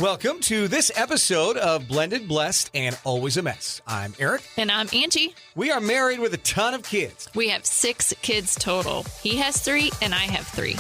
Welcome to this episode of Blended, Blessed, and Always a Mess. I'm Aric. And I'm Angie. We are married with a ton of kids. We have 6 kids total. He has 3 and I have 3.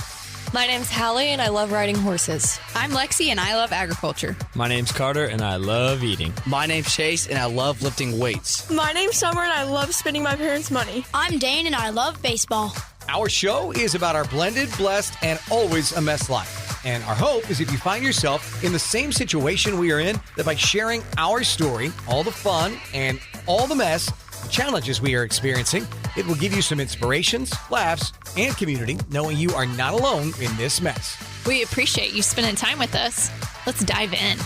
My name's Hallie and I love riding horses. I'm Lexi and I love agriculture. My name's Carter and I love eating. My name's Chase and I love lifting weights. My name's Summer and I love spending my parents' money. I'm Dane and I love baseball. Our show is about our blended, blessed, and always a mess life. And our hope is if you find yourself in the same situation we are in, that by sharing our story, all the fun and all the mess, the challenges we are experiencing, it will give you some inspirations, laughs, and community, knowing you are not alone in this mess. We appreciate you spending time with us. Let's dive in.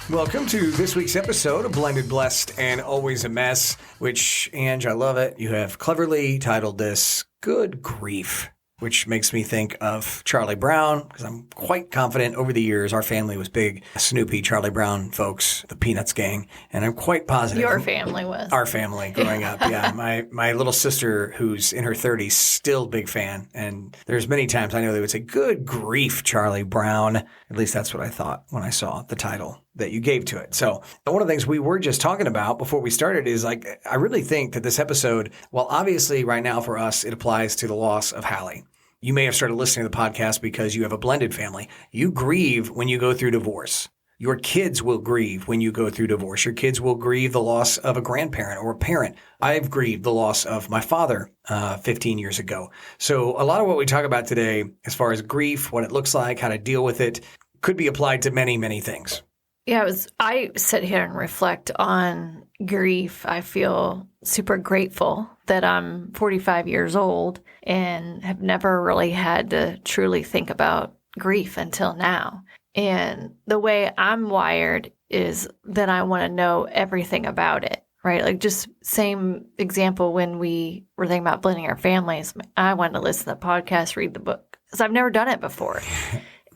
Welcome to this week's episode of Blended, Blessed, and Always a Mess, which, Ange, I love it. You have cleverly titled this Good Grief, which makes me think of Charlie Brown, because I'm quite confident over the years our family was big Snoopy, Charlie Brown folks, the Peanuts gang, and I'm quite positive. Your family was. Our family growing up, yeah. My little sister, who's in her 30s, still a big fan, and there's many times I know they would say, good grief, Charlie Brown. At least that's what I thought when I saw the title that you gave to it. So one of the things we were just talking about before we started is I really think that this episode, well, obviously right now for us, it applies to the loss of Hallie. You may have started listening to the podcast because you have a blended family. You grieve when you go through divorce. Your kids will grieve when you go through divorce. Your kids will grieve the loss of a grandparent or a parent. I've grieved the loss of my father 15 years ago. So a lot of what we talk about today, as far as grief, what it looks like, how to deal with it, could be applied to many, many things. Yeah, I sit here and reflect on grief. I feel super grateful that I'm 45 years old and have never really had to truly think about grief until now. And the way I'm wired is that I want to know everything about it, right? Like just same example when we were thinking about blending our families. I wanted to listen to the podcast, read the book, because I've never done it before.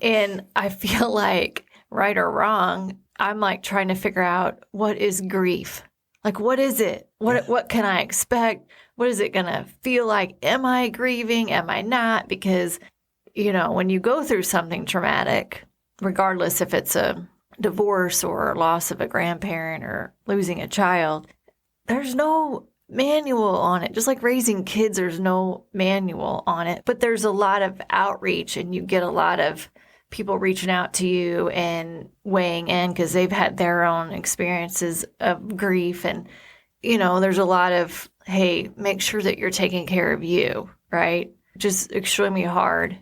And I feel like, right or wrong, I'm like trying to figure out what is grief? Like, what is it? What can I expect? What is it going to feel like? Am I grieving? Am I not? Because, when you go through something traumatic, regardless if it's a divorce or loss of a grandparent or losing a child, there's no manual on it. Just like raising kids, there's no manual on it. But there's a lot of outreach and you get a lot of people reaching out to you and weighing in because they've had their own experiences of grief. And, there's a lot of, hey, make sure that you're taking care of you, right? Just extremely hard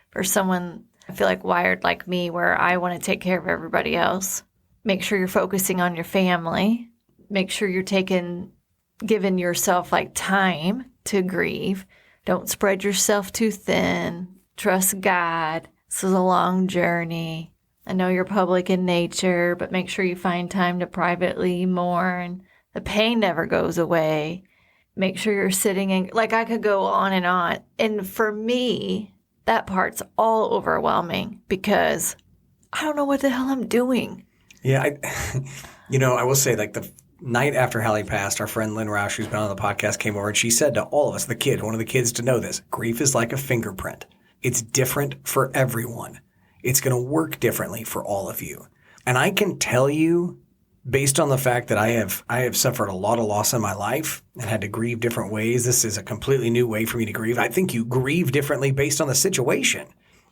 for someone, I feel like, wired like me, where I want to take care of everybody else. Make sure you're focusing on your family. Make sure you're giving yourself like time to grieve. Don't spread yourself too thin. Trust God. This is a long journey. I know you're public in nature, but make sure you find time to privately mourn. The pain never goes away. Make sure you're sitting in, like I could go on. And for me, that part's all overwhelming because I don't know what the hell I'm doing. Yeah, I will say, like, the night after Hallie passed, our friend Lynn Roush, who's been on the podcast, came over and she said to all of us, one of the kids to know this, grief is like a fingerprint. It's different for everyone. It's going to work differently for all of you. And I can tell you, based on the fact that I have suffered a lot of loss in my life and had to grieve different ways, this is a completely new way for me to grieve. I think you grieve differently based on the situation.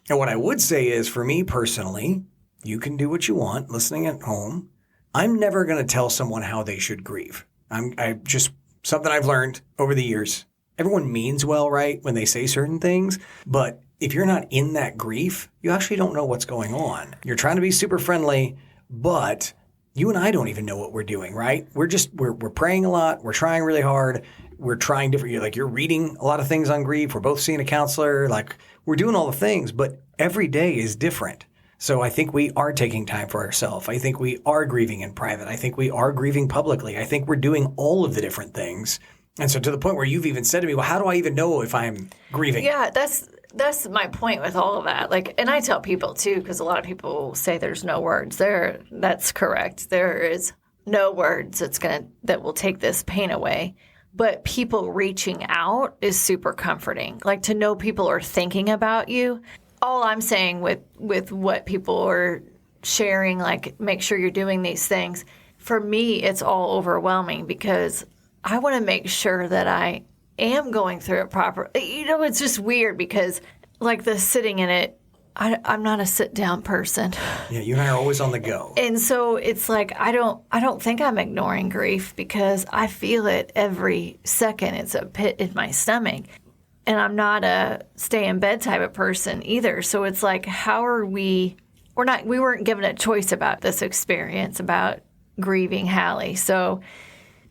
And what I would say is, for me personally, you can do what you want listening at home. I'm never going to tell someone how they should grieve. I just something I've learned over the years. Everyone means well, right, when they say certain things, but if you're not in that grief, you actually don't know what's going on. You're trying to be super friendly, but you and I don't even know what we're doing, right? We're praying a lot. We're trying really hard. We're trying different. Like, you're reading a lot of things on grief. We're both seeing a counselor. Like, we're doing all the things, but every day is different. So I think we are taking time for ourselves. I think we are grieving in private. I think we are grieving publicly. I think we're doing all of the different things. And so to the point where you've even said to me, well, how do I even know if I'm grieving? Yeah, that's my point with all of that. Like, and I tell people too, because a lot of people say there's no words. That's correct. There is no words that will take this pain away. But people reaching out is super comforting. Like, to know people are thinking about you. all I'm saying with what people are sharing, like, make sure you're doing these things. For me, it's all overwhelming because I want to make sure that I am going through it proper. It's just weird because, like, the sitting in it, I'm not a sit-down person. Yeah, you and I are always on the go. And so it's like I don't think I'm ignoring grief because I feel it every second. It's a pit in my stomach. And I'm not a stay-in-bed type of person either. So it's like, how are we weren't given a choice about this experience, about grieving Hallie. So,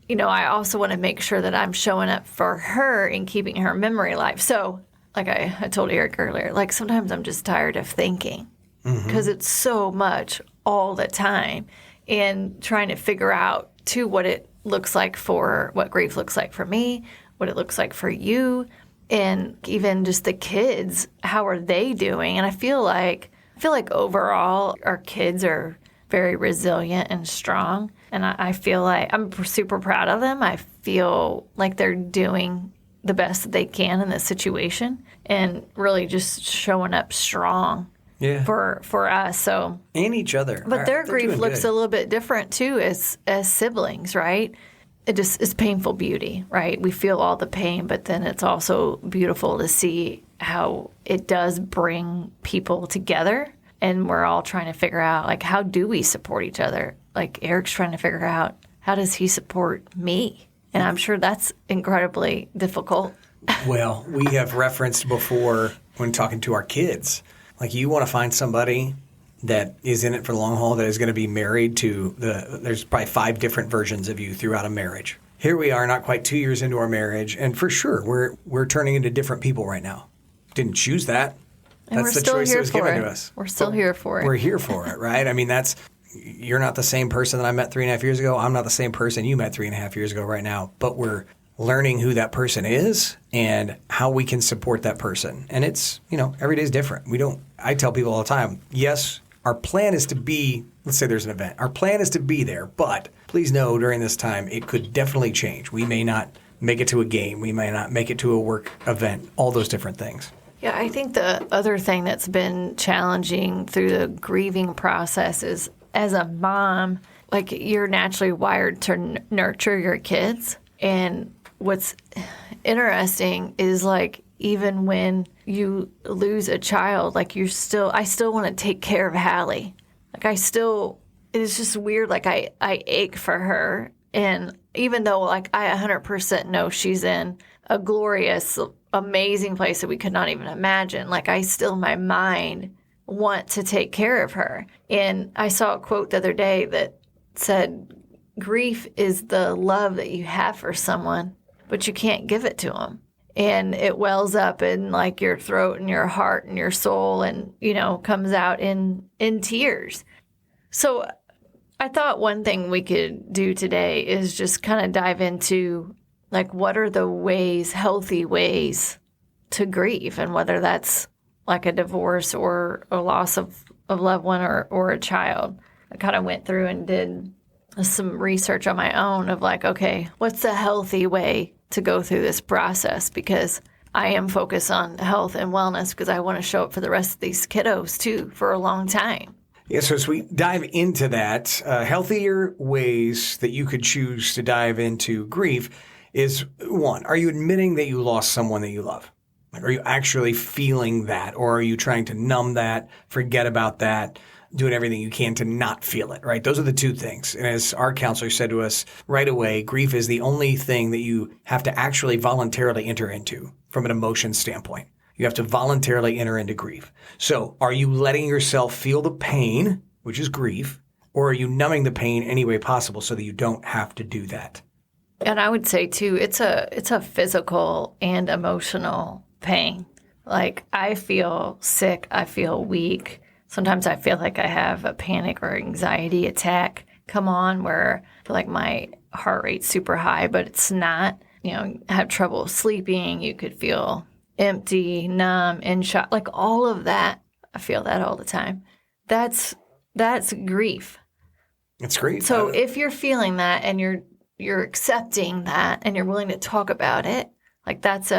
I also want to make sure that I'm showing up for her and keeping her memory alive. So, like I told Aric earlier, like sometimes I'm just tired of thinking because it's so much all the time and trying to figure out, too, what grief looks like for me, what it looks like for you, and even just the kids, how are they doing? And I feel like overall our kids are very resilient and strong. And I feel like I'm super proud of them. I feel like they're doing the best that they can in this situation and really just showing up strong for us. So and each other. But their grief looks a little bit different too as siblings, right? It's painful beauty, right? We feel all the pain, but then it's also beautiful to see how it does bring people together. And we're all trying to figure out, like, how do we support each other? Like, Aric's trying to figure out, how does he support me? And I'm sure that's incredibly difficult. Well, we have referenced before when talking to our kids, like, you want to find somebody that is in it for the long haul, that is going to be married to there's probably 5 different versions of you throughout a marriage. Here we are, not quite 2 years into our marriage, and for sure, we're turning into different people right now. Didn't choose that. And That's the choice that was given to us. We're still here for it. We're here for it, right? I mean, you're not the same person that I met 3.5 years ago. I'm not the same person you met 3.5 years ago right now. But we're learning who that person is and how we can support that person. And it's, every day is different. I tell people all the time, yes, our plan is to be, let's say there's an event. Our plan is to be there, but please know during this time, it could definitely change. We may not make it to a game. We may not make it to a work event, all those different things. Yeah, I think the other thing that's been challenging through the grieving process is, as a mom, like, you're naturally wired to nurture your kids. And what's interesting is, like, even when you lose a child, like, I still want to take care of Hallie. Like, it's just weird. Like, I ache for her. And even though, like, I 100% know she's in a glorious, amazing place that we could not even imagine, like, I still, in my mind, want to take care of her. And I saw a quote the other day that said, grief is the love that you have for someone, but you can't give it to them. And it wells up in, like, your throat and your heart and your soul and, comes out in tears. So I thought one thing we could do today is just kind of dive into, like, what are the healthy ways to grieve, and whether that's like a divorce or a loss of a loved one or a child. I kind of went through and did some research on my own of, like, okay, what's a healthy way to go through this process? Because I am focused on health and wellness because I want to show up for the rest of these kiddos too for a long time. Yeah, so as we dive into that, healthier ways that you could choose to dive into grief is, one, are you admitting that you lost someone that you love? Like, are you actually feeling that? Or are you trying to numb that, forget about that, doing everything you can to not feel it, right? Those are the two things. And as our counselor said to us right away, grief is the only thing that you have to actually voluntarily enter into from an emotion standpoint. You have to voluntarily enter into grief. So are you letting yourself feel the pain, which is grief, or are you numbing the pain any way possible so that you don't have to do that? And I would say, too, it's a physical and emotional pain. Like, I feel sick. I feel weak. Sometimes I feel like I have a panic or anxiety attack come on where I feel like my heart rate's super high, but it's not. I have trouble sleeping. You could feel empty, numb, in shock, like all of that. I feel that all the time. That's grief. It's grief. So if you're feeling that and you're accepting that and you're willing to talk about it, like, that's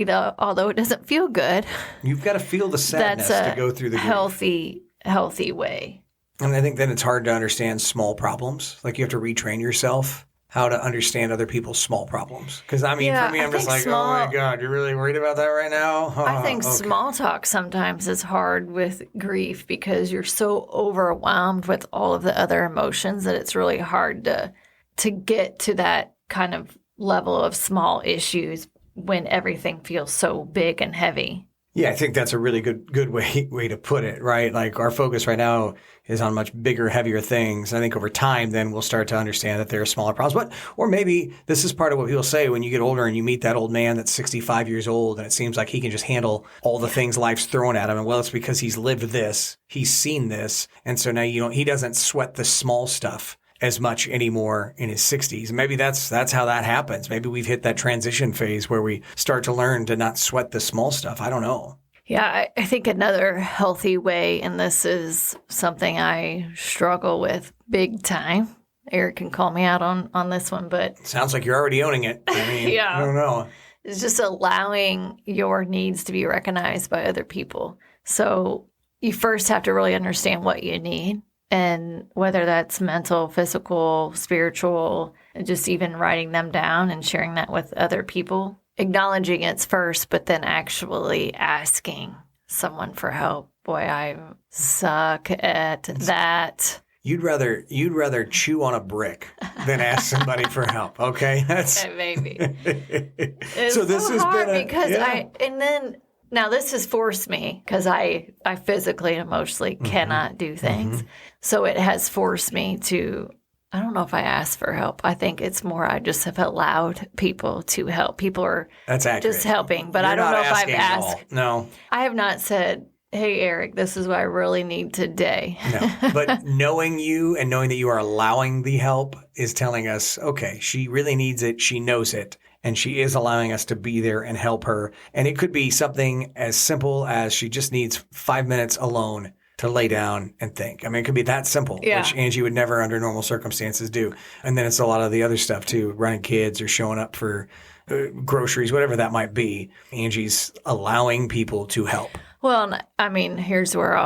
although it doesn't feel good, You've got to feel the sadness that's to go through the grief. healthy way. And I think then it's hard to understand small problems. Like you have to retrain yourself how to understand other people's small problems. Because for me, I'm just like, oh my God, you're really worried about that right now? I think small talk sometimes is hard with grief because you're so overwhelmed with all of the other emotions that it's really hard to get to that kind of level of small issues when everything feels so big and heavy. Yeah, I think that's a really good way to put it, right? Like our focus right now is on much bigger, heavier things. I think over time, then we'll start to understand that there are smaller problems. Or maybe this is part of what people say when you get older and you meet that old man that's 65 years old and it seems like he can just handle all the things life's throwing at him. And well, it's because he's lived this, he's seen this. And so now he doesn't sweat the small stuff as much anymore in his 60s. And maybe that's how that happens. Maybe we've hit that transition phase where we start to learn to not sweat the small stuff. I don't know. Yeah, I think another healthy way, and this is something I struggle with big time. Aric can call me out on this one, but sounds like you're already owning it. I mean, yeah. I don't know. It's just allowing your needs to be recognized by other people. So you first have to really understand what you need. And whether that's mental, physical, spiritual, and just even writing them down and sharing that with other people, acknowledging it's first, but then actually asking someone for help. Boy, I suck at that. You'd rather chew on a brick than ask somebody for help. Okay, that's maybe. It's so this so has hard been because now this has forced me because I physically and emotionally cannot do things. Mm-hmm. So it has forced me to, I don't know if I asked for help. I think it's more I just have allowed people to help. People are just helping, but I don't know if I've asked. No. I have not said, hey, Aric, this is what I really need today. No, but knowing you and knowing that you are allowing the help is telling us, okay, she really needs it. She knows it. And she is allowing us to be there and help her. And it could be something as simple as she just needs 5 minutes alone to lay down and think. I mean, it could be that simple, which Angie would never under normal circumstances do. And then it's a lot of the other stuff too, running kids or showing up for groceries, whatever that might be. Angie's allowing people to help. Well, I mean, here's where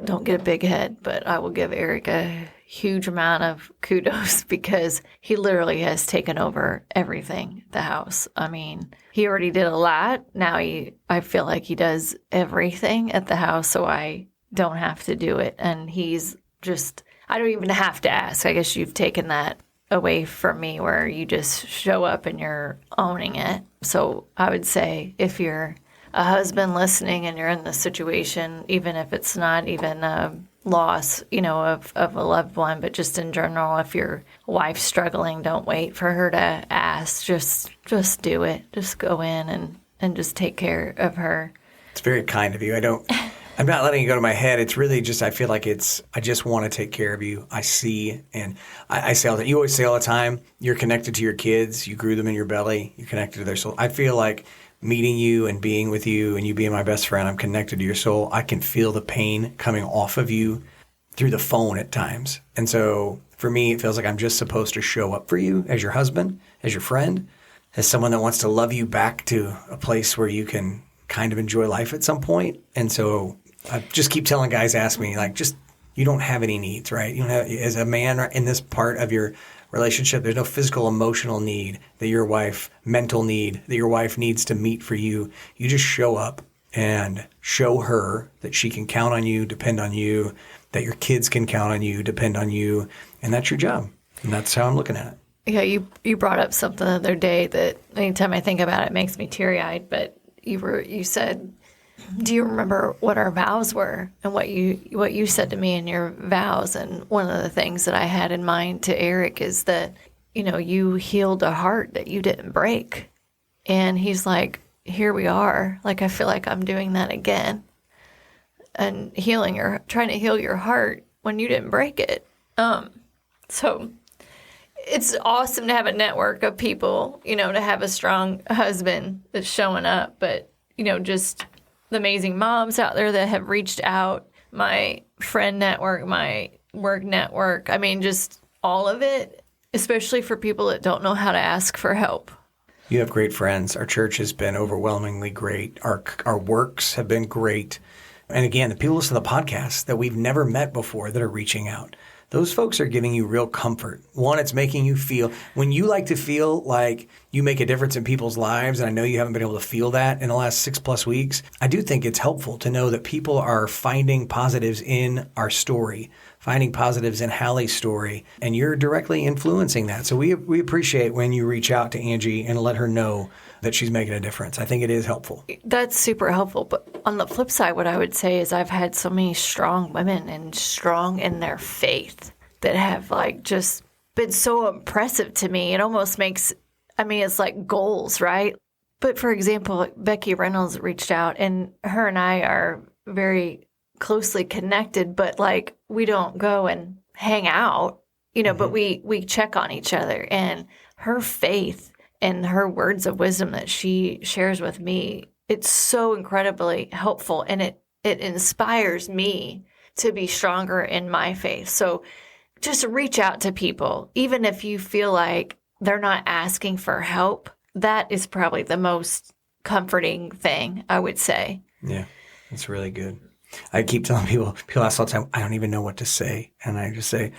don't get a big head, but I will give Aric a huge amount of kudos because he literally has taken over everything at the house. I mean, he already did a lot. Now I feel like he does everything at the house, so I don't have to do it. And he's just, I don't even have to ask. I guess you've taken that away from me where you just show up and you're owning it. So I would say if you're a husband listening and you're in this situation, even if it's not even a loss, of a loved one, but just in general, if your wife's struggling, don't wait for her to ask. Just do it. Just go in and just take care of her. It's very kind of you. I'm not letting it go to my head. It's really just, I feel like I just want to take care of you. I see, and I say all that. You always say all the time, you're connected to your kids. You grew them in your belly. You're connected to their soul. I feel like meeting you and being with you and you being my best friend, I'm connected to your soul. I can feel the pain coming off of you through the phone at times. And so for me, it feels like I'm just supposed to show up for you as your husband, as your friend, as someone that wants to love you back to a place where you can kind of enjoy life at some point. And so I just keep telling guys, ask me, like, just, you don't have any needs, right? You don't have, as a man in this part of your relationship, there's no physical, emotional need that your wife, mental need that your wife needs to meet for you. You just show up and show her that she can count on you, depend on you, that your kids can count on you, depend on you. And that's your job. And that's how I'm looking at it. Yeah, you brought up something the other day that anytime I think about it makes me teary-eyed, but you said, do you remember what our vows were and what you said to me in your vows? And one of the things that I had in mind to Aric is that, you healed a heart that you didn't break. And he's like, here we are. Like, I feel like I'm doing that again and trying to heal your heart when you didn't break it. So it's awesome to have a network of people, to have a strong husband that's showing up, but, just the amazing moms out there that have reached out, my friend network, my work network. I mean, just all of it, especially for people that don't know how to ask for help. You have great friends. Our church has been overwhelmingly great. Our works have been great. And again, the people listen to the podcast that we've never met before that are reaching out. Those folks are giving you real comfort. One, it's making you feel, when you like to feel like you make a difference in people's lives, and I know you haven't been able to feel that in the last 6+ weeks, I do think it's helpful to know that people are finding positives in our story, finding positives in Hallie's story, and you're directly influencing that. So we appreciate when you reach out to Angie and let her know that she's making a difference. I think it is helpful. That's super helpful. But on the flip side, what I would say is I've had so many strong women and strong in their faith that have like just been so impressive to me. It almost makes, it's like goals, right? But for example, Becky Reynolds reached out, and her and I are very closely connected, but like we don't go and hang out, but we check on each other. And her faith and her words of wisdom that she shares with me, it's so incredibly helpful, and it inspires me to be stronger in my faith. So just reach out to people, even if you feel like they're not asking for help. That is probably the most comforting thing, I would say. Yeah, that's really good. I keep telling people ask all the time, I don't even know what to say. And I just say,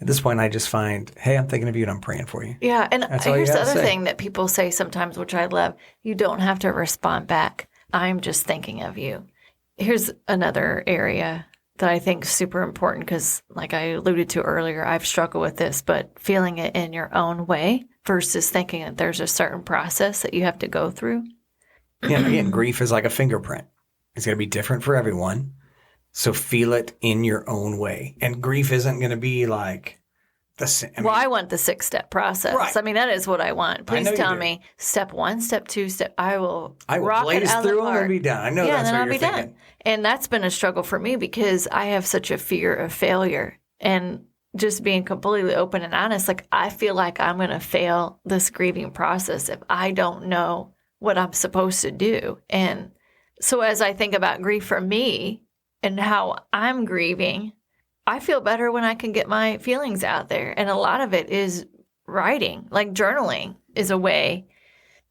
at this point, I just find, hey, I'm thinking of you and I'm praying for you. Yeah, and here's the other thing that people say sometimes, which I love. You don't have to respond back. I'm just thinking of you. Here's another area that I think is super important because, like I alluded to earlier, I've struggled with this, but feeling it in your own way versus thinking that there's a certain process that you have to go through. Yeah, again, grief is like a fingerprint. It's going to be different for everyone. So feel it in your own way. And grief isn't going to be like the same. I want the 6-step process. Right. That is what I want. Please tell me step 1, step 2, I will rock it out of the through park. them and be done. I know that's what you're thinking. Done. And that's been a struggle for me because I have such a fear of failure. And just being completely open and honest, like I feel like I'm going to fail this grieving process if I don't know what I'm supposed to do. And so as I think about grief for me and how I'm grieving, I feel better when I can get my feelings out there. And a lot of it is writing, like journaling is a way.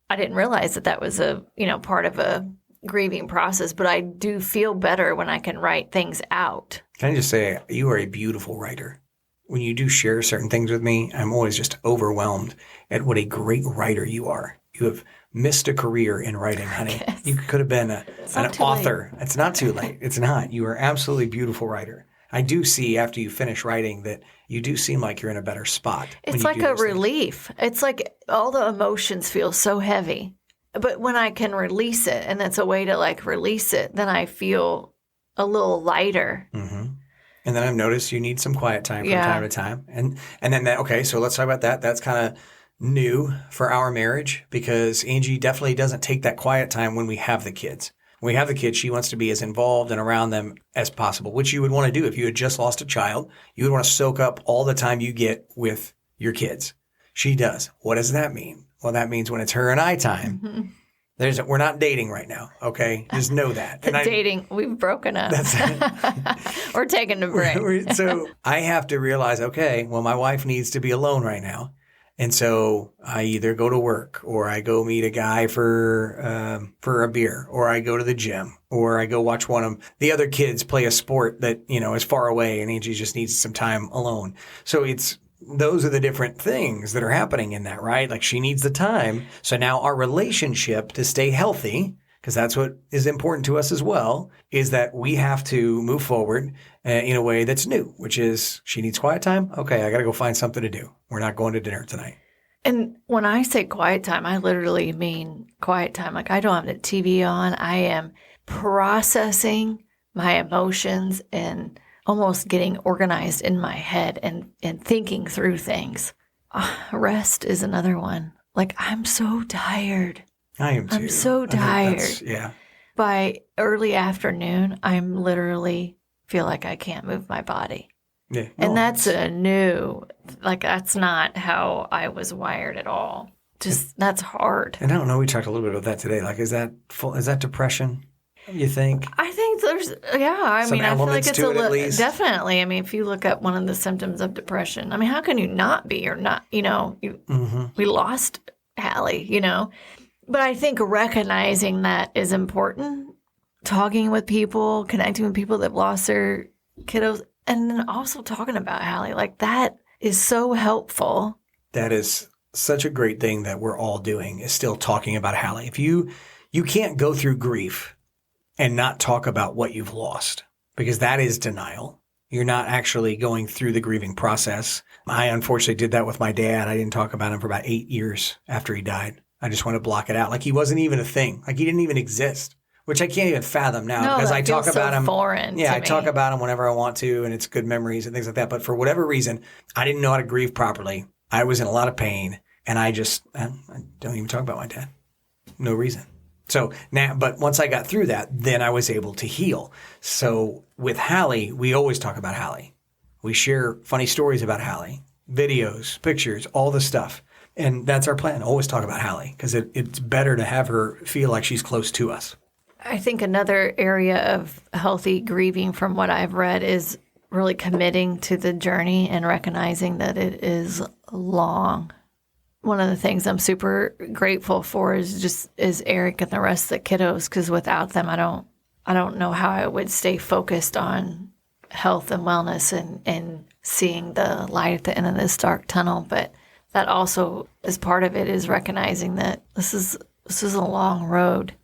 I didn't realize that was a, part of a grieving process, but I do feel better when I can write things out. Can I just say, you are a beautiful writer. When you do share certain things with me, I'm always just overwhelmed at what a great writer you are. You have missed a career in writing, honey. Yes. You could have been an author. Late. It's not too late. It's not. You are absolutely a beautiful writer. I do see after you finish writing that you do seem like you're in a better spot. It's like a relief. It's like all the emotions feel so heavy. But when I can release it, and that's a way to like release it, then I feel a little lighter. Mm-hmm. And then I've noticed you need some quiet time from time to time. And then okay, so let's talk about that. That's kind of new for our marriage because Angie definitely doesn't take that quiet time when we have the kids. When we have the kids, she wants to be as involved and around them as possible, which you would want to do if you had just lost a child. You would want to soak up all the time you get with your kids. She does. What does that mean? Well, that means when it's her and I time, we're not dating right now, okay? Just know that. Dating, we've broken up. We're taking a break. So I have to realize, okay, well, my wife needs to be alone right now. And so I either go to work or I go meet a guy for a beer or I go to the gym or I go watch one of the other kids play a sport that, is far away and Angie just needs some time alone. So those are the different things that are happening in that, right? Like she needs the time. So now our relationship to stay healthy, because that's what is important to us as well, is that we have to move forward in a way that's new, which is she needs quiet time. Okay, I got to go find something to do. We're not going to dinner tonight. And when I say quiet time, I literally mean quiet time. Like I don't have the TV on. I am processing my emotions and almost getting organized in my head and thinking through things. Rest is another one. Like I'm so tired. I am too. I'm so tired. Yeah. By early afternoon, I'm literally feel like I can't move my body. Yeah. And that's that's not how I was wired at all. That's hard. And I don't know, we talked a little bit about that today. Like, is that depression, you think? I think there's, I feel like it's definitely. I mean, if you look up one of the symptoms of depression, I mean, how can you not be or not, we lost Hallie, you know? But I think recognizing that is important. Talking with people, connecting with people that have lost their kiddos, and then also talking about Hallie. Like, that is so helpful. That is such a great thing that we're all doing, is still talking about Hallie. If you can't go through grief and not talk about what you've lost, because that is denial. You're not actually going through the grieving process. I unfortunately did that with my dad. I didn't talk about him for about 8 years after he died. I just wanted to block it out. Like, he wasn't even a thing. Like, he didn't even exist, which I can't even fathom now, because I talk about him. Foreign yeah, to I me. talk about him whenever I want to, and it's good memories and things like that. But for whatever reason, I didn't know how to grieve properly. I was in a lot of pain, and I don't even talk about my dad. No reason. So now, but once I got through that, then I was able to heal. So with Hallie, we always talk about Hallie. We share funny stories about Hallie, videos, pictures, all the stuff. And that's our plan. Always talk about Hallie, because it's better to have her feel like she's close to us. I think another area of healthy grieving, from what I've read, is really committing to the journey and recognizing that it is long. One of the things I'm super grateful for is Aric and the rest of the kiddos, because without them, I don't know how I would stay focused on health and wellness and seeing the light at the end of this dark tunnel. But that also is part of it, is recognizing that this is a long road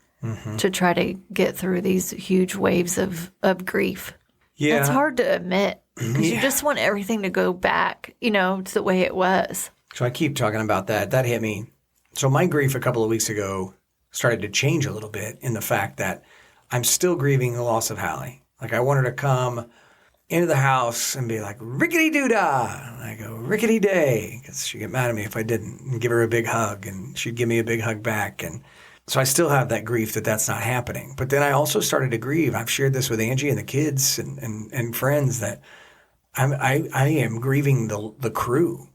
to try to get through these huge waves of grief. Yeah. It's hard to admit, because you just want everything to go back, to the way it was. So I keep talking about that. That hit me. So my grief a couple of weeks ago started to change a little bit, in the fact that I'm still grieving the loss of Hallie. Like, I want her to come into the house and be like, rickety-doo-dah. And I go, rickety-day, because she'd get mad at me if I didn't, and give her a big hug, and she'd give me a big hug back. And so I still have that grief that that's not happening. But then I also started to grieve. I've shared this with Angie and the kids and friends, that I am grieving the crew.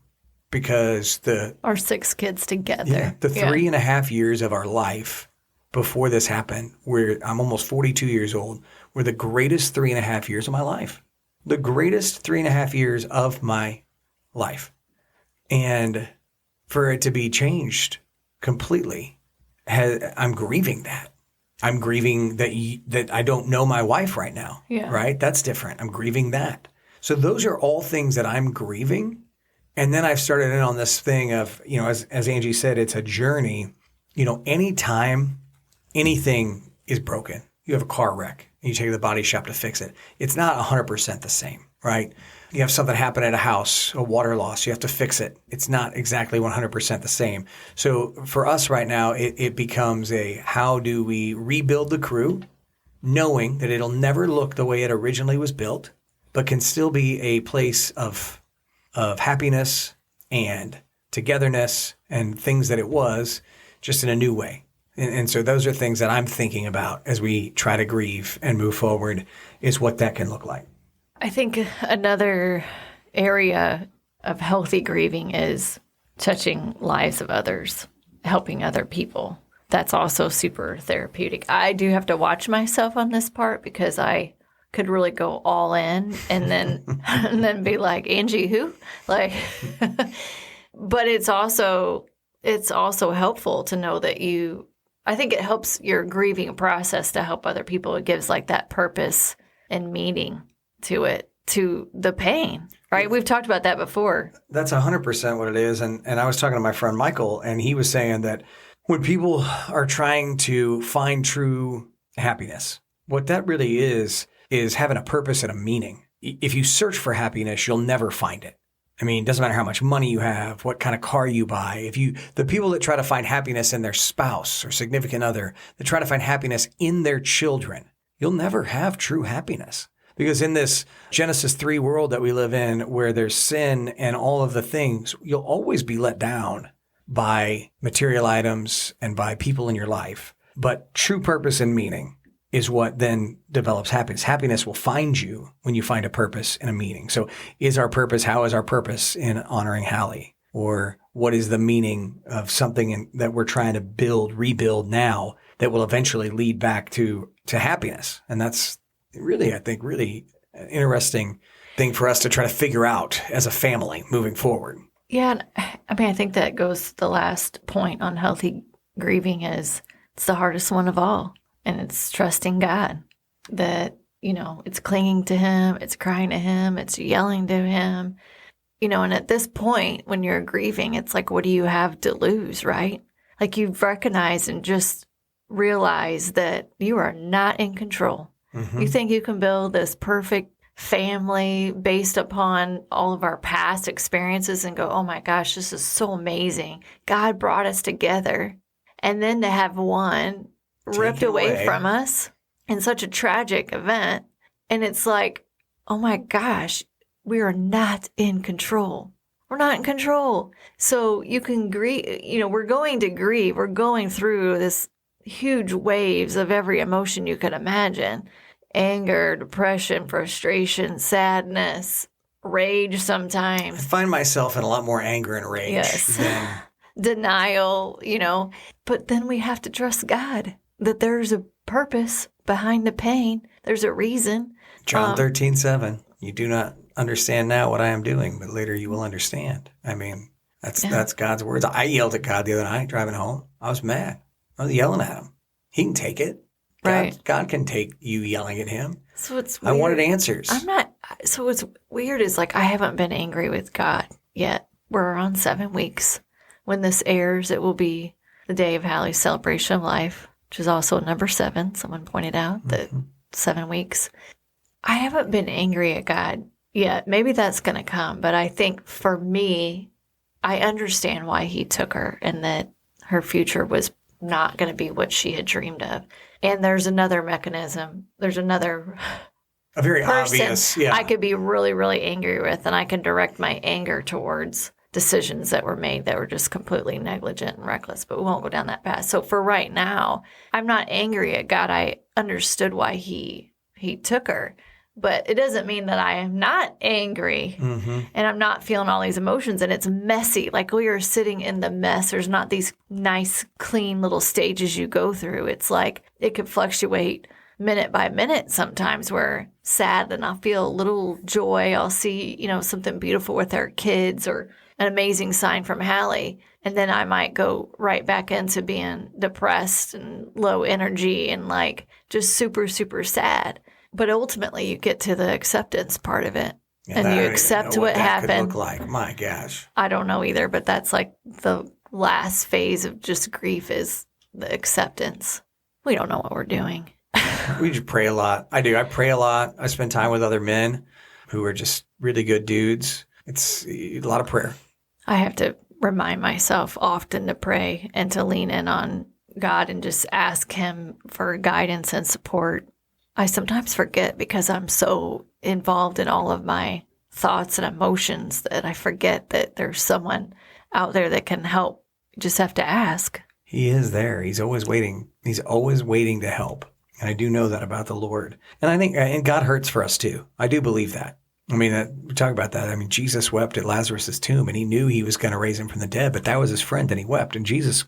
Because our 6 kids together. Yeah, the 3.5 years of our life before this happened, where I'm almost 42 years old, were the greatest 3.5 years of my life. The greatest 3.5 years of my life. And for it to be changed completely, I'm grieving that. I'm grieving that I don't know my wife right now. Yeah. Right? That's different. I'm grieving that. So those are all things that I'm grieving. And then I've started in on this thing of, as Angie said, it's a journey. Anytime anything is broken, you have a car wreck and you take it to the body shop to fix it, it's not 100% the same, right? You have something happen at a house, a water loss, you have to fix it. It's not exactly 100% the same. So for us right now, it becomes how do we rebuild the crew, knowing that it'll never look the way it originally was built, but can still be a place of happiness and togetherness and things that it was, just in a new way. And so those are things that I'm thinking about as we try to grieve and move forward, is what that can look like. I think another area of healthy grieving is touching lives of others, helping other people. That's also super therapeutic. I do have to watch myself on this part, because I could really go all in and then be like, Angie, who? Like, but it's also helpful to know that I think it helps your grieving process to help other people. It gives like that purpose and meaning to it, to the pain, right? We've talked about that before. That's 100% what it is. And I was talking to my friend Michael, and he was saying that when people are trying to find true happiness, what that really is having a purpose and a meaning. If you search for happiness, you'll never find it. I mean, it doesn't matter how much money you have, what kind of car you buy. The people that try to find happiness in their spouse or significant other, that try to find happiness in their children, you'll never have true happiness. Because in this Genesis 3 world that we live in, where there's sin and all of the things, you'll always be let down by material items and by people in your life. But true purpose and meaning is what then develops happiness. Happiness will find you when you find a purpose and a meaning. So how is our purpose in honoring Hallie? Or what is the meaning of something that we're trying to rebuild now, that will eventually lead back to happiness? And that's really, I think, really an interesting thing for us to try to figure out as a family moving forward. Yeah, I mean, I think that goes to the last point on healthy grieving is it's the hardest one of all. And it's trusting God that, it's clinging to him, it's crying to him, it's yelling to him. And at this point, when you're grieving, it's like, what do you have to lose, right? Like you've recognized and just realized that you are not in control. Mm-hmm. You think you can build this perfect family based upon all of our past experiences and go, oh my gosh, this is so amazing. God brought us together. And then to have one ripped away from us in such a tragic event. And it's like, oh my gosh, we are not in control. We're not in control. So you can grieve, we're going to grieve. We're going through this huge waves of every emotion you could imagine. Anger, depression, frustration, sadness, rage sometimes. I find myself in a lot more anger and rage than denial, But then we have to trust God that there's a purpose behind the pain. There's a reason. John 13:7. You do not understand now what I am doing, but later you will understand. I mean, that's God's words. I yelled at God the other night driving home. I was mad. I was yelling at him. He can take it. God can take you yelling at him. So it's weird. I wanted answers. So what's weird is like I haven't been angry with God yet. We're on 7 weeks. When this airs, it will be the day of Hallie's celebration of life, which is also number 7. Someone pointed out that 7 weeks. I haven't been angry at God yet. Maybe that's going to come. But I think for me, I understand why he took her and that her future was not going to be what she had dreamed of. And there's another mechanism. There's another a very person obvious, I could be really, really angry with, and I can direct my anger towards decisions that were made that were just completely negligent and reckless, but we won't go down that path. So for right now, I'm not angry at God. I understood why he took her. But it doesn't mean that I am not angry and I'm not feeling all these emotions and it's messy. Like we are sitting in the mess. There's not these nice, clean little stages you go through. It's like it could fluctuate minute by minute sometimes where sad and I'll feel a little joy. I'll see, something beautiful with our kids or an amazing sign from Hallie. And then I might go right back into being depressed and low energy and like just super, super sad. But ultimately, you get to the acceptance part of it, and you accept what happened. Could look like, my gosh, I don't know either. But that's like the last phase of just grief is the acceptance. We don't know what we're doing. We just pray a lot. I do. I pray a lot. I spend time with other men who are just really good dudes. It's a lot of prayer. I have to remind myself often to pray and to lean in on God and just ask Him for guidance and support. I sometimes forget because I'm so involved in all of my thoughts and emotions that I forget that there's someone out there that can help. You just have to ask. He is there. He's always waiting. He's always waiting to help. And I do know that about the Lord. And I think, and God hurts for us too. I do believe that. I mean, we talk about that. I mean, Jesus wept at Lazarus' tomb and he knew he was going to raise him from the dead, but that was his friend and he wept. And Jesus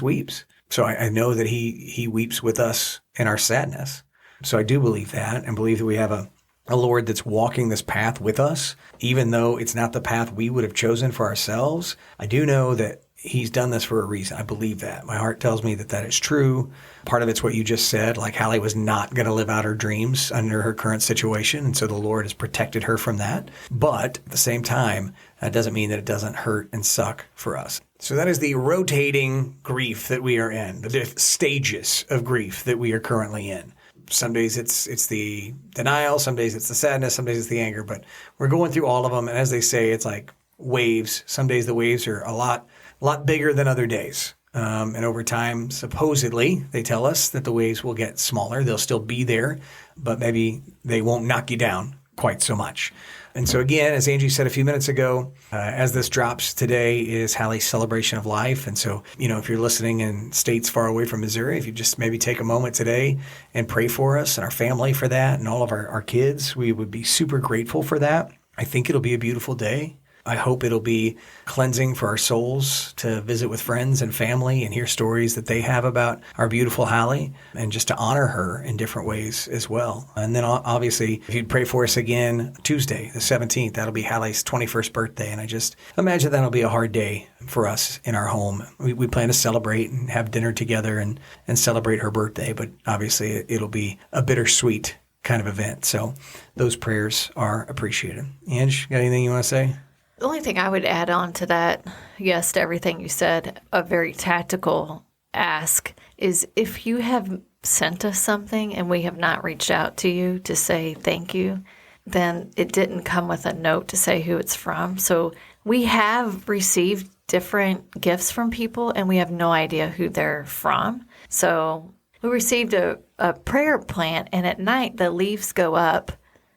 weeps. So I know that he weeps with us in our sadness. So I do believe that and believe that we have a Lord that's walking this path with us, even though it's not the path we would have chosen for ourselves. I do know that he's done this for a reason. I believe that. My heart tells me that that is true. Part of it's what you just said, like Hallie was not going to live out her dreams under her current situation, and so the Lord has protected her from that. But at the same time, that doesn't mean that it doesn't hurt and suck for us. So that is the rotating grief that we are in, the stages of grief that we are currently in. Some days it's the denial, some days it's the sadness, some days it's the anger, but we're going through all of them. And as they say, it's like waves. Some days the waves are a lot bigger than other days. And over time, supposedly, they tell us that the waves will get smaller. They'll still be there, but maybe they won't knock you down quite so much. And so again, as Angie said a few minutes ago, as this drops today is Hallie's celebration of life. And so, if you're listening in states far away from Missouri, if you just maybe take a moment today and pray for us and our family for that and all of our kids, we would be super grateful for that. I think it'll be a beautiful day. I hope it'll be cleansing for our souls to visit with friends and family and hear stories that they have about our beautiful Hallie and just to honor her in different ways as well. And then obviously, if you'd pray for us again Tuesday, the 17th, that'll be Hallie's 21st birthday. And I just imagine that'll be a hard day for us in our home. We plan to celebrate and have dinner together and celebrate her birthday, but obviously it'll be a bittersweet kind of event. So those prayers are appreciated. Ange, got anything you want to say? The only thing I would add on to that, yes, to everything you said, a very tactical ask is if you have sent us something and we have not reached out to you to say thank you, then it didn't come with a note to say who it's from. So we have received different gifts from people and we have no idea who they're from. So we received a prayer plant, and at night the leaves go up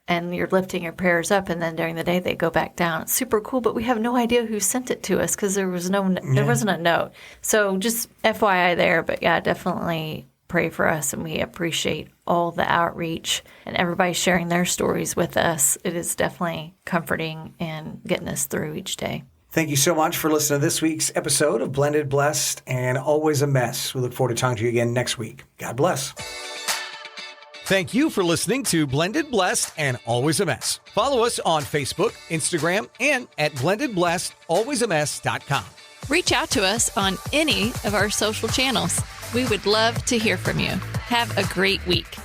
and you're lifting your prayers up, and then during the day they go back down. It's super cool, but we have no idea who sent it to us because there wasn't a note. So just FYI there, but yeah, definitely pray for us, and we appreciate all the outreach and everybody sharing their stories with us. It is definitely comforting and getting us through each day. Thank you so much for listening to this week's episode of Blended, Blessed, and Always a Mess. We look forward to talking to you again next week. God bless. Thank you for listening to Blended, Blessed, and Always a Mess. Follow us on Facebook, Instagram, and at blendedblessedalwaysamess.com. Reach out to us on any of our social channels. We would love to hear from you. Have a great week.